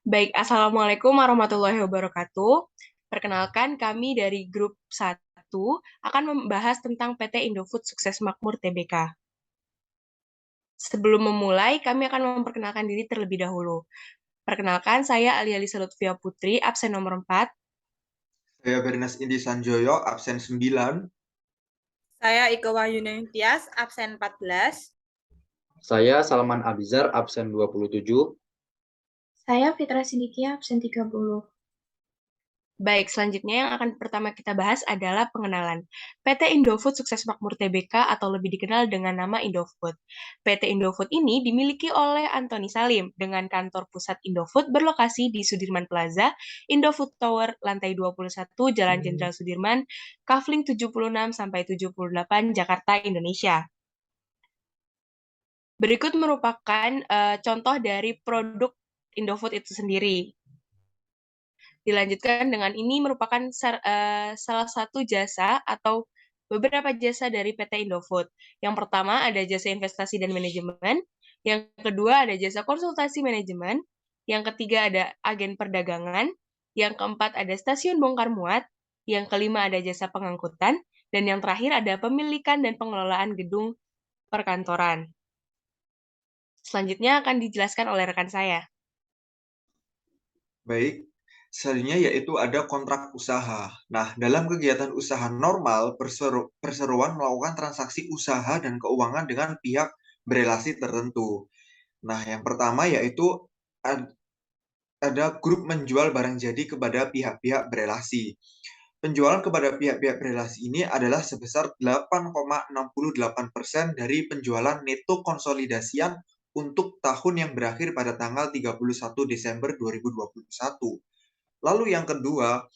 Baik, Assalamualaikum warahmatullahi wabarakatuh. Perkenalkan, kami dari grup 1 akan membahas tentang PT Indofood Sukses Makmur Tbk. Sebelum memulai, kami akan memperkenalkan diri terlebih dahulu. Perkenalkan, saya Alia Lisa Lutfia Putri, absen nomor 4. Saya Bernas Indi Sanjoyo, absen 9. Saya Ike Wahyuni Tias, absen 14. Saya Salman Abizar, absen 27. Saya Fitra Sidikia, absen 30. Baik, selanjutnya yang akan pertama kita bahas adalah pengenalan. PT Indofood Sukses Makmur Tbk atau lebih dikenal dengan nama Indofood. PT Indofood ini dimiliki oleh Antoni Salim dengan kantor pusat Indofood berlokasi di Sudirman Plaza, Indofood Tower, lantai 21, Jalan Jenderal Sudirman, Kafling 76 sampai 78, Jakarta, Indonesia. Berikut merupakan contoh dari produk Indofood itu sendiri. Dilanjutkan dengan ini merupakan salah satu jasa atau beberapa jasa dari PT Indofood. Yang pertama ada jasa investasi dan manajemen, yang kedua ada jasa konsultasi manajemen, yang ketiga ada agen perdagangan, yang keempat ada stasiun bongkar muat, yang kelima ada jasa pengangkutan, dan yang terakhir ada pemilikan dan pengelolaan gedung perkantoran. Selanjutnya akan dijelaskan oleh rekan saya. Baik, selanjutnya yaitu ada kontrak usaha. Nah, dalam kegiatan usaha normal, perseroan melakukan transaksi usaha dan keuangan dengan pihak berelasi tertentu. Nah, yang pertama yaitu ada grup menjual barang jadi kepada pihak-pihak berelasi. Penjualan kepada pihak-pihak berelasi ini adalah sebesar 8,68% dari penjualan neto konsolidasian untuk tahun yang berakhir pada tanggal 31 Desember 2021. Lalu yang kedua,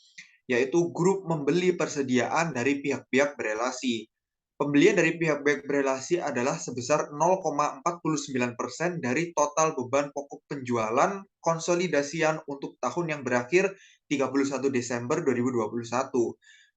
yaitu grup membeli persediaan dari pihak-pihak berelasi. Pembelian dari pihak-pihak berelasi adalah sebesar 0,49% dari total beban pokok penjualan konsolidasian untuk tahun yang berakhir 31 Desember 2021.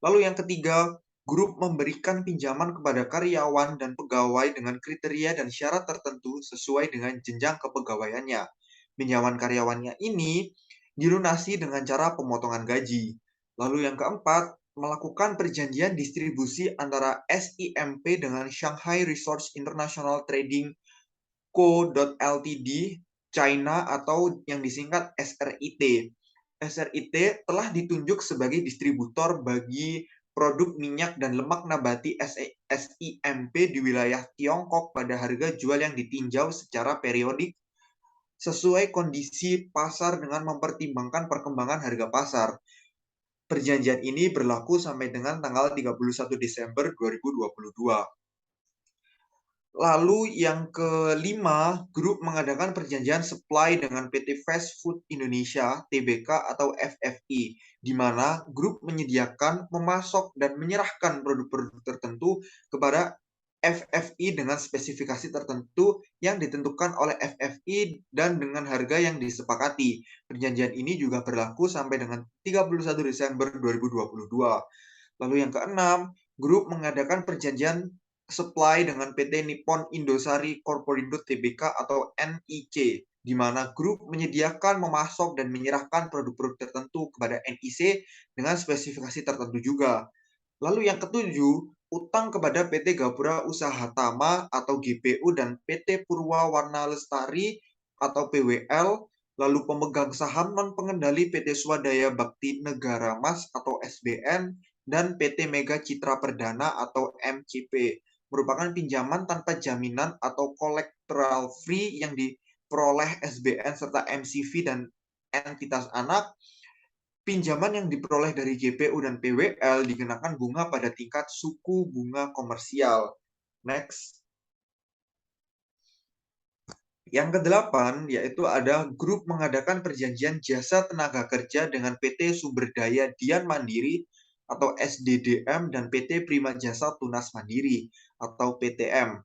Lalu yang ketiga, grup memberikan pinjaman kepada karyawan dan pegawai dengan kriteria dan syarat tertentu sesuai dengan jenjang kepegawaiannya. Pinjaman karyawannya ini dilunasi dengan cara pemotongan gaji. Lalu yang keempat, melakukan perjanjian distribusi antara SIMP dengan Shanghai Resource International Trading Co. Ltd. China atau yang disingkat SRIT. SRIT telah ditunjuk sebagai distributor bagi produk minyak dan lemak nabati SIMP di wilayah Tiongkok pada harga jual yang ditinjau secara periodik sesuai kondisi pasar dengan mempertimbangkan perkembangan harga pasar. Perjanjian ini berlaku sampai dengan tanggal 31 Desember 2022. Lalu yang kelima, grup mengadakan perjanjian supply dengan PT Fast Food Indonesia (TBK) atau FFI, di mana grup menyediakan, memasok, dan menyerahkan produk-produk tertentu kepada FFI dengan spesifikasi tertentu yang ditentukan oleh FFI dan dengan harga yang disepakati. Perjanjian ini juga berlaku sampai dengan 31 Desember 2022. Lalu yang keenam, grup mengadakan perjanjian supply dengan PT Nippon Indosari Corporindo Tbk atau NIC, di mana grup menyediakan, memasok, dan menyerahkan produk-produk tertentu kepada NIC dengan spesifikasi tertentu juga. Lalu yang ketujuh, utang kepada PT Gapura Usaha Tama atau GPU dan PT Purwa Warna Lestari atau PWL, lalu pemegang saham non-pengendali PT Swadaya Bakti Negara Mas atau SBN, dan PT Mega Citra Perdana atau MCP, merupakan pinjaman tanpa jaminan atau collateral free yang diperoleh SBN serta MCV dan entitas anak. Pinjaman yang diperoleh dari GPU dan PWL dikenakan bunga pada tingkat suku bunga komersial. Next. Yang kedelapan, yaitu ada grup mengadakan perjanjian jasa tenaga kerja dengan PT Sumberdaya Dian Mandiri atau SDDM dan PT Prima Jasa Tunas Mandiri atau PTM.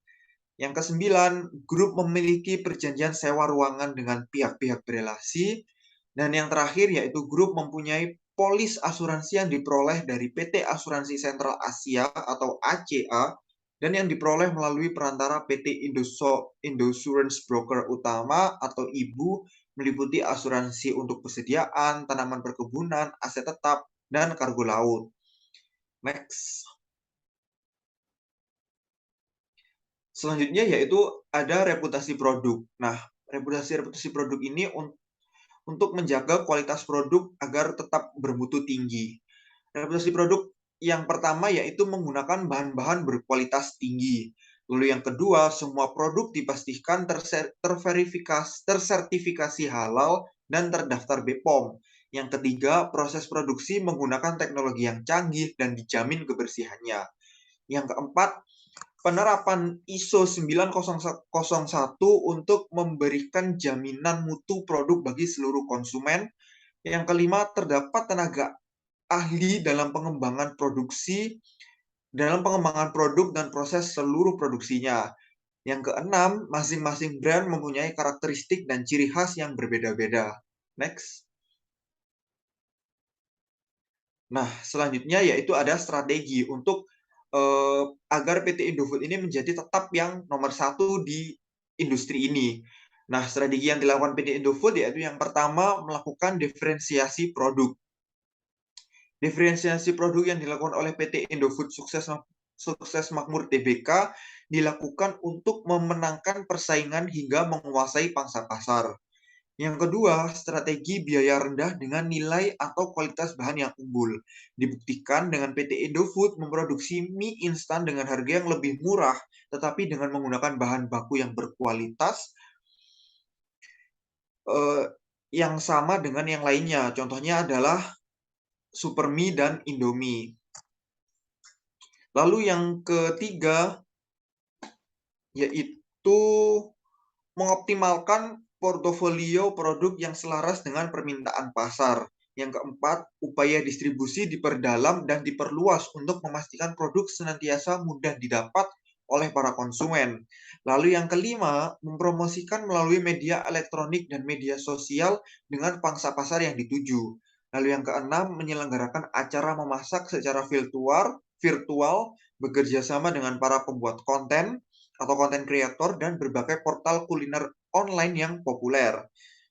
Yang kesembilan, grup memiliki perjanjian sewa ruangan dengan pihak-pihak berelasi. Dan yang terakhir yaitu grup mempunyai polis asuransi yang diperoleh dari PT Asuransi Sentral Asia atau ACA dan yang diperoleh melalui perantara PT Indosurance Broker Utama atau IBU meliputi asuransi untuk persediaan, tanaman perkebunan, aset tetap, dan kargo laut. Next. Selanjutnya yaitu ada reputasi produk. Nah, reputasi produk ini untuk menjaga kualitas produk agar tetap bermutu tinggi. Reputasi produk yang pertama yaitu menggunakan bahan-bahan berkualitas tinggi. Lalu yang kedua, semua produk dipastikan tersertifikasi halal dan terdaftar BPOM. Yang ketiga, proses produksi menggunakan teknologi yang canggih dan dijamin kebersihannya. Yang keempat, penerapan ISO 9001 untuk memberikan jaminan mutu produk bagi seluruh konsumen. Yang kelima, terdapat tenaga ahli dalam pengembangan produk dan proses seluruh produksinya. Yang keenam, masing-masing brand mempunyai karakteristik dan ciri khas yang berbeda-beda. Next. Nah, selanjutnya yaitu ada strategi untuk agar PT Indofood ini menjadi tetap yang nomor satu di industri ini. Nah, strategi yang dilakukan PT Indofood yaitu yang pertama melakukan diferensiasi produk. Diferensiasi produk yang dilakukan oleh PT Indofood Sukses Makmur Tbk dilakukan untuk memenangkan persaingan hingga menguasai pangsa pasar. Yang kedua, strategi biaya rendah dengan nilai atau kualitas bahan yang unggul. Dibuktikan dengan PT Indofood memproduksi mie instan dengan harga yang lebih murah, tetapi dengan menggunakan bahan baku yang berkualitas yang sama dengan yang lainnya. Contohnya adalah Supermie dan Indomie. Lalu yang ketiga, yaitu mengoptimalkan portofolio produk yang selaras dengan permintaan pasar. Yang keempat, upaya distribusi diperdalam dan diperluas untuk memastikan produk senantiasa mudah didapat oleh para konsumen. Lalu yang kelima, mempromosikan melalui media elektronik dan media sosial dengan pangsa pasar yang dituju. Lalu yang keenam, menyelenggarakan acara memasak secara virtual bekerja sama dengan para pembuat konten atau konten kreator dan berbagai portal kuliner online yang populer.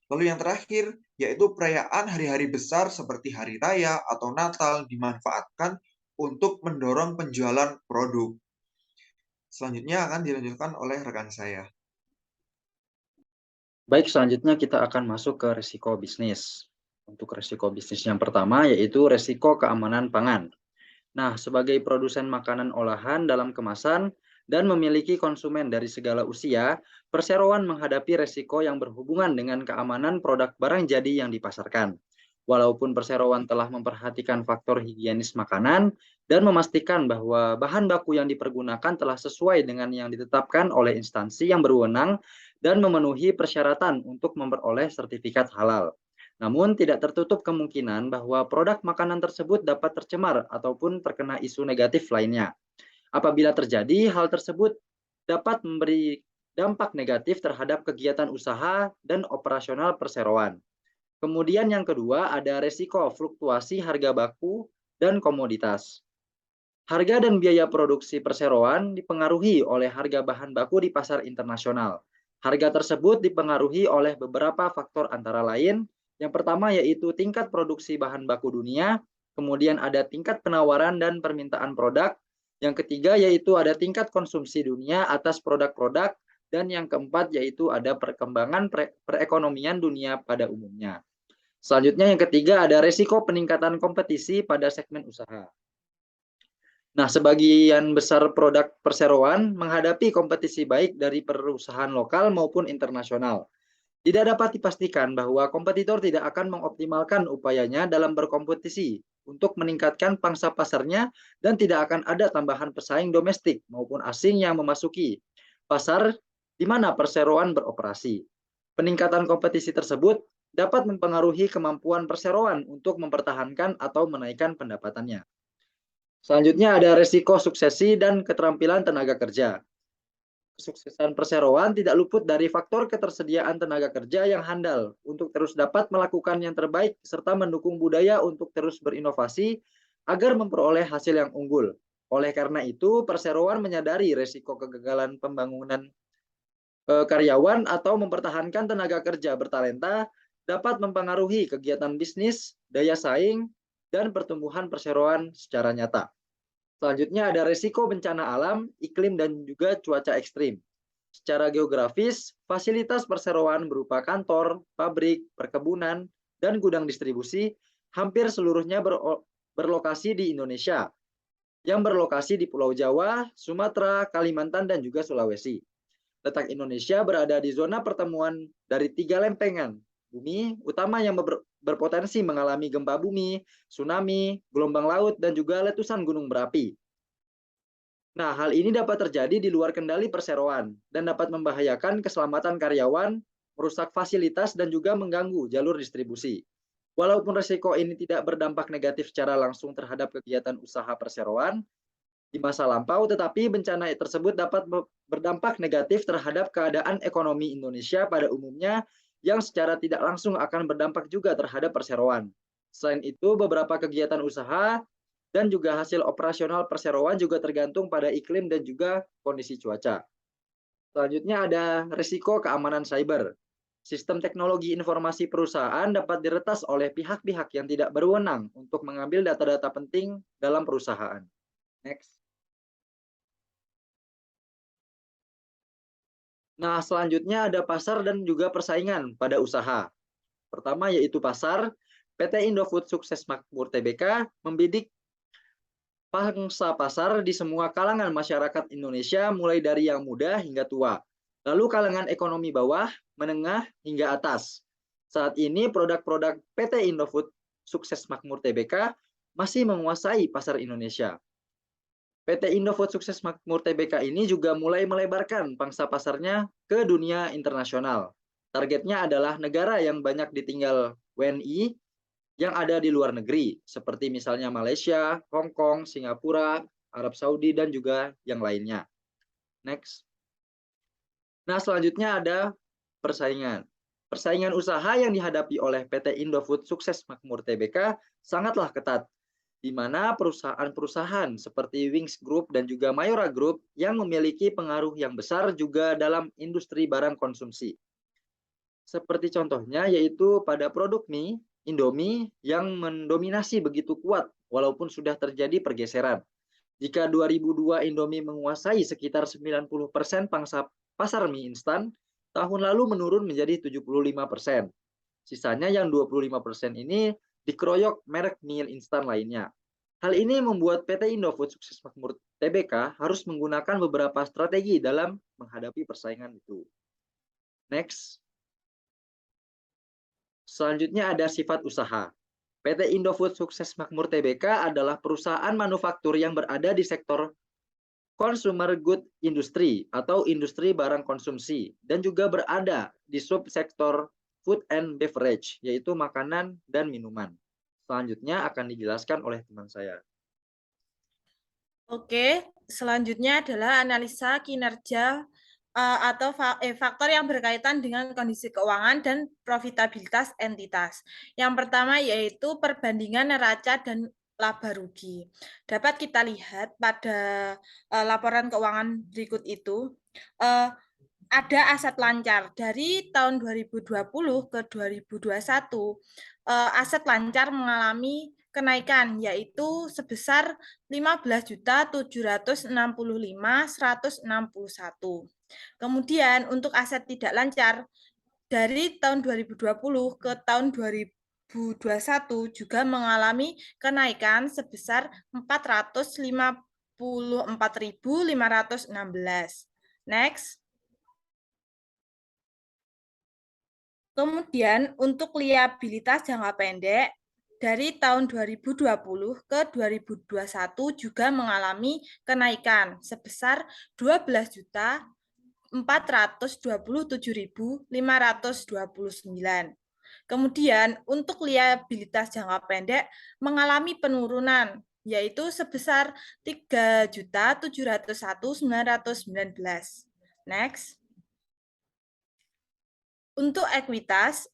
Lalu yang terakhir, yaitu perayaan hari-hari besar seperti Hari Raya atau Natal dimanfaatkan untuk mendorong penjualan produk. Selanjutnya akan dilanjutkan oleh rekan saya. Baik, selanjutnya kita akan masuk ke risiko bisnis. Untuk risiko bisnis yang pertama yaitu risiko keamanan pangan. Nah, sebagai produsen makanan olahan dalam kemasan dan memiliki konsumen dari segala usia, perseroan menghadapi risiko yang berhubungan dengan keamanan produk barang jadi yang dipasarkan. Walaupun perseroan telah memperhatikan faktor higienis makanan dan memastikan bahwa bahan baku yang dipergunakan telah sesuai dengan yang ditetapkan oleh instansi yang berwenang dan memenuhi persyaratan untuk memperoleh sertifikat halal. Namun tidak tertutup kemungkinan bahwa produk makanan tersebut dapat tercemar ataupun terkena isu negatif lainnya. Apabila terjadi, hal tersebut dapat memberi dampak negatif terhadap kegiatan usaha dan operasional perseroan. Kemudian yang kedua ada resiko fluktuasi harga baku dan komoditas. Harga dan biaya produksi perseroan dipengaruhi oleh harga bahan baku di pasar internasional. Harga tersebut dipengaruhi oleh beberapa faktor antara lain. Yang pertama yaitu tingkat produksi bahan baku dunia, kemudian ada tingkat penawaran dan permintaan produk. Yang ketiga yaitu ada tingkat konsumsi dunia atas produk-produk, dan yang keempat yaitu ada perkembangan perekonomian dunia pada umumnya. Selanjutnya yang ketiga ada risiko peningkatan kompetisi pada segmen usaha. Nah, sebagian besar produk perseroan menghadapi kompetisi baik dari perusahaan lokal maupun internasional. Tidak dapat dipastikan bahwa kompetitor tidak akan mengoptimalkan upayanya dalam berkompetisi untuk meningkatkan pangsa pasarnya dan tidak akan ada tambahan pesaing domestik maupun asing yang memasuki pasar di mana perseroan beroperasi. Peningkatan kompetisi tersebut dapat mempengaruhi kemampuan perseroan untuk mempertahankan atau menaikkan pendapatannya. Selanjutnya ada resiko suksesi dan keterampilan tenaga kerja. Kesuksesan perseroan tidak luput dari faktor ketersediaan tenaga kerja yang handal untuk terus dapat melakukan yang terbaik serta mendukung budaya untuk terus berinovasi agar memperoleh hasil yang unggul. Oleh karena itu, perseroan menyadari resiko kegagalan pembangunan karyawan atau mempertahankan tenaga kerja bertalenta dapat mempengaruhi kegiatan bisnis, daya saing, dan pertumbuhan perseroan secara nyata. Selanjutnya ada risiko bencana alam, iklim, dan juga cuaca ekstrim. Secara geografis, fasilitas perseroan berupa kantor, pabrik, perkebunan, dan gudang distribusi hampir seluruhnya berlokasi di Indonesia, yang berlokasi di Pulau Jawa, Sumatera, Kalimantan, dan juga Sulawesi. Letak Indonesia berada di zona pertemuan dari 3 lempengan bumi utama yang berpotensi mengalami gempa bumi, tsunami, gelombang laut, dan juga letusan gunung berapi. Nah, hal ini dapat terjadi di luar kendali perseroan dan dapat membahayakan keselamatan karyawan, merusak fasilitas, dan juga mengganggu jalur distribusi. Walaupun risiko ini tidak berdampak negatif secara langsung terhadap kegiatan usaha perseroan di masa lampau, tetapi bencana tersebut dapat berdampak negatif terhadap keadaan ekonomi Indonesia pada umumnya yang secara tidak langsung akan berdampak juga terhadap perseroan. Selain itu, beberapa kegiatan usaha dan juga hasil operasional perseroan juga tergantung pada iklim dan juga kondisi cuaca. Selanjutnya ada risiko keamanan cyber. Sistem teknologi informasi perusahaan dapat diretas oleh pihak-pihak yang tidak berwenang untuk mengambil data-data penting dalam perusahaan. Next. Nah, selanjutnya ada pasar dan juga persaingan pada usaha. Pertama yaitu pasar. PT Indofood Sukses Makmur Tbk membidik pangsa pasar di semua kalangan masyarakat Indonesia mulai dari yang muda hingga tua, lalu kalangan ekonomi bawah, menengah, hingga atas. Saat ini produk-produk PT Indofood Sukses Makmur Tbk masih menguasai pasar Indonesia. PT Indofood Sukses Makmur Tbk ini juga mulai melebarkan pangsa pasarnya ke dunia internasional. Targetnya adalah negara yang banyak ditinggal WNI yang ada di luar negeri, seperti misalnya Malaysia, Hong Kong, Singapura, Arab Saudi, dan juga yang lainnya. Next. Nah, selanjutnya ada persaingan. Persaingan usaha yang dihadapi oleh PT Indofood Sukses Makmur Tbk sangatlah ketat, di mana perusahaan-perusahaan seperti Wings Group dan juga Mayora Group yang memiliki pengaruh yang besar juga dalam industri barang konsumsi. Seperti contohnya yaitu pada produk mie, Indomie yang mendominasi begitu kuat walaupun sudah terjadi pergeseran. Jika 2002 Indomie menguasai sekitar 90% pangsa pasar mie instan, tahun lalu menurun menjadi 75%. Sisanya yang 25% ini dikeroyok merek mie instan lainnya. Hal ini membuat PT Indofood Sukses Makmur Tbk harus menggunakan beberapa strategi dalam menghadapi persaingan itu. Next. Selanjutnya ada sifat usaha. PT Indofood Sukses Makmur Tbk adalah perusahaan manufaktur yang berada di sektor consumer good industry atau industri barang konsumsi dan juga berada di subsektor food and beverage, yaitu makanan dan minuman. Selanjutnya akan dijelaskan oleh teman saya. Oke, selanjutnya adalah analisa kinerja atau faktor yang berkaitan dengan kondisi keuangan dan profitabilitas entitas. Yang pertama yaitu perbandingan neraca dan laba rugi. Dapat kita lihat pada laporan keuangan berikut itu, ada aset lancar dari tahun 2020 ke 2021. Aset lancar mengalami kenaikan yaitu sebesar 15.765.161. Kemudian untuk aset tidak lancar dari tahun 2020 ke tahun 2021 juga mengalami kenaikan sebesar 454.516. Next. Kemudian untuk liabilitas jangka pendek dari tahun 2020 ke 2021 juga mengalami kenaikan sebesar 12.427.529. Kemudian untuk liabilitas jangka pendek mengalami penurunan yaitu sebesar 3.701.919. Next. Untuk ekuitas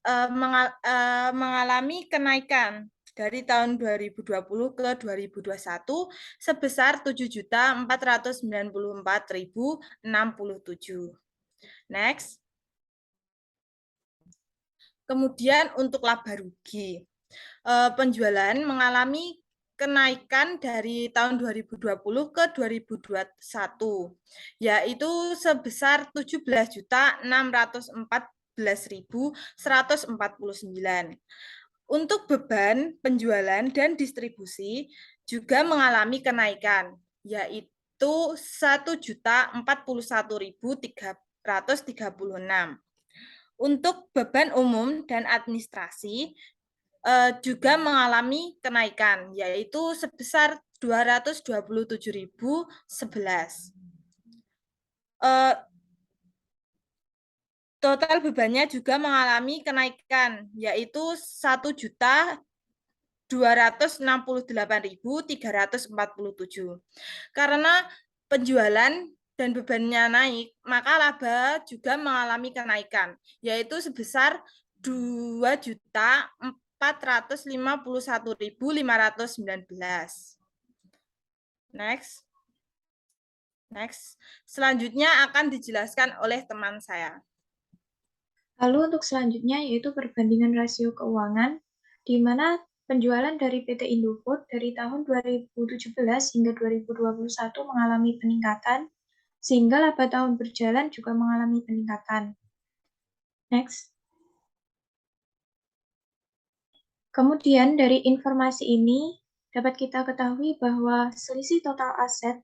mengalami kenaikan dari tahun 2020 ke 2021 sebesar 7.494.067. Next. Kemudian untuk laba rugi, penjualan mengalami kenaikan dari tahun 2020 ke 2021, yaitu sebesar 17.614.149. Untuk beban penjualan dan distribusi juga mengalami kenaikan, yaitu 1.041.336. Untuk beban umum dan administrasi juga mengalami kenaikan, yaitu sebesar 227.011. Total bebannya juga mengalami kenaikan, yaitu 1.268.347. Karena penjualan dan bebannya naik, maka laba juga mengalami kenaikan, yaitu sebesar 2.451.519. Next. Selanjutnya akan dijelaskan oleh teman saya. Lalu untuk selanjutnya yaitu perbandingan rasio keuangan, di mana penjualan dari PT Indofood dari tahun 2017 hingga 2021 mengalami peningkatan, sehingga laba tahun berjalan juga mengalami peningkatan. Next. Kemudian dari informasi ini dapat kita ketahui bahwa selisih total aset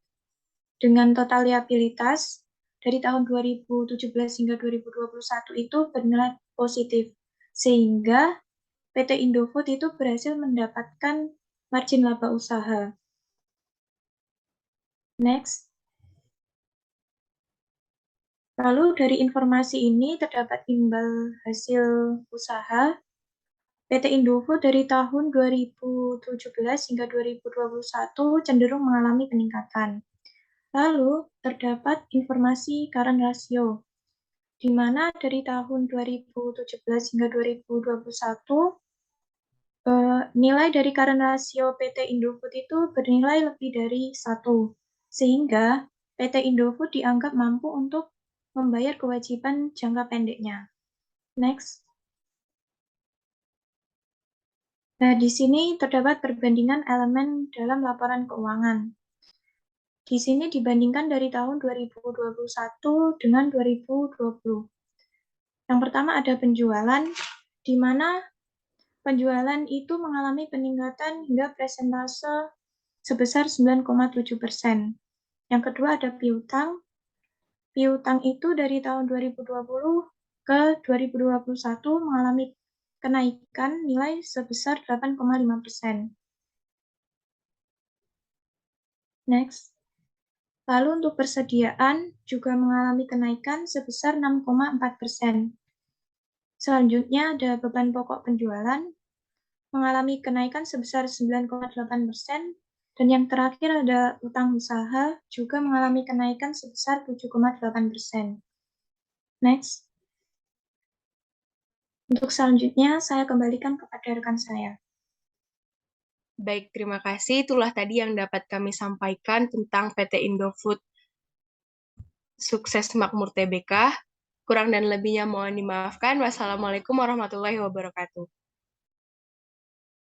dengan total liabilitas dari tahun 2017 hingga 2021 itu bernilai positif, sehingga PT Indofood itu berhasil mendapatkan margin laba usaha. Next. Lalu dari informasi ini terdapat imbal hasil usaha PT Indofood dari tahun 2017 hingga 2021 cenderung mengalami peningkatan. Lalu terdapat informasi current ratio, di mana dari tahun 2017 hingga 2021 nilai dari current ratio PT Indofood itu bernilai lebih dari 1, sehingga PT Indofood dianggap mampu untuk membayar kewajiban jangka pendeknya. Next. Nah, di sini terdapat perbandingan elemen dalam laporan keuangan. Di sini dibandingkan dari tahun 2021 dengan 2020. Yang pertama ada penjualan, di mana penjualan itu mengalami peningkatan hingga persentase sebesar 9,7%. Yang kedua ada piutang. Piutang itu dari tahun 2020 ke 2021 mengalami kenaikan nilai sebesar 8,5%. Next. Lalu untuk persediaan juga mengalami kenaikan sebesar 6,4%. Selanjutnya ada beban pokok penjualan, mengalami kenaikan sebesar 9,8%, dan yang terakhir ada utang usaha, juga mengalami kenaikan sebesar 7,8%. Next. Untuk selanjutnya, saya kembalikan kepada rekan saya. Baik, terima kasih. Itulah tadi yang dapat kami sampaikan tentang PT Indofood Sukses Makmur Tbk. Kurang dan lebihnya mohon dimaafkan. Wassalamualaikum warahmatullahi wabarakatuh.